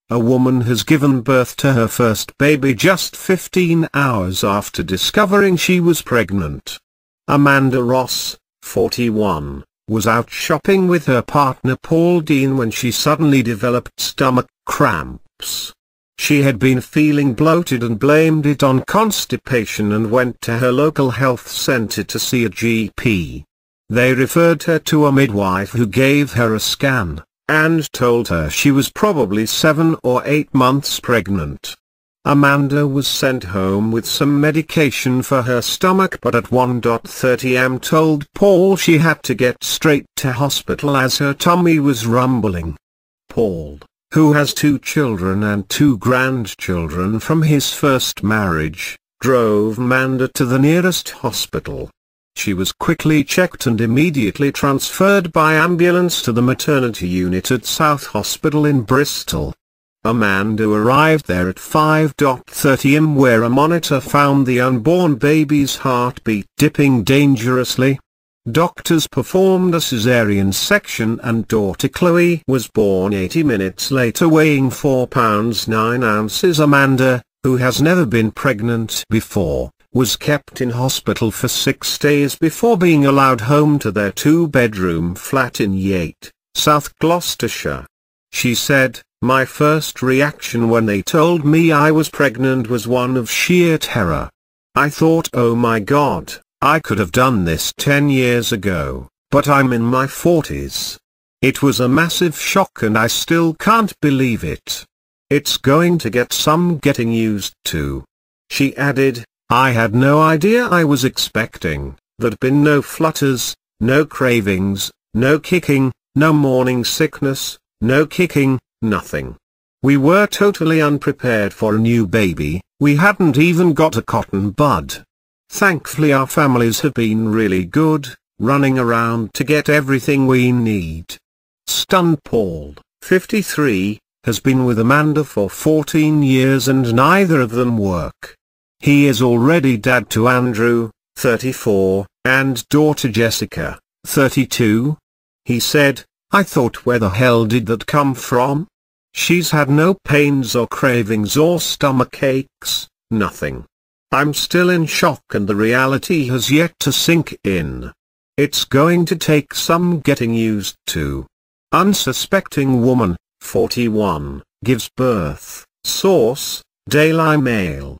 A woman has given birth to her first baby just 15 hours after discovering she was pregnant. Amanda Ross, 41, was out shopping with her partner Paul Dean when she suddenly developed stomach cramps. She had been feeling bloated and blamed it on constipation and went to her local health center to see a GP. They referred her to a midwife who gave her a scan, and told her she was probably 7 or 8 months pregnant. Amanda was sent home with some medication for her stomach, but at 1:30 am told Paul she had to get straight to hospital as her tummy was rumbling. Paul, who has 2 children and 2 grandchildren from his first marriage, drove Amanda to the nearest hospital. She was quickly checked and immediately transferred by ambulance to the maternity unit at South Hospital in Bristol. Amanda arrived there at 5:30 am, where a monitor found the unborn baby's heartbeat dipping dangerously. Doctors performed a caesarean section and daughter Chloe was born 80 minutes later weighing 4 pounds 9 ounces. Amanda, who has never been pregnant before, was kept in hospital for 6 days before being allowed home to their 2-bedroom flat in Yate, South Gloucestershire. She said, "My first reaction when they told me I was pregnant was one of sheer terror. I thought, oh my God, I could have done this 10 years ago, but I'm in my 40s. It was a massive shock and I still can't believe it. It's going to get some getting used to." She added, "I had no idea I was expecting. There'd been no flutters, no cravings, no kicking, no morning sickness, no kicking, nothing. We were totally unprepared for a new baby. We hadn't even got a cotton bud. Thankfully our families have been really good, running around to get everything we need." Stunned Paul, 53, has been with Amanda for 14 years and neither of them work. He is already dad to Andrew, 34, and daughter Jessica, 32. He said, "I thought, where the hell did that come from? She's had no pains or cravings or stomach aches, nothing. I'm still in shock and the reality has yet to sink in. It's going to take some getting used to." Unsuspecting woman, 41, gives birth. Source, Daily Mail.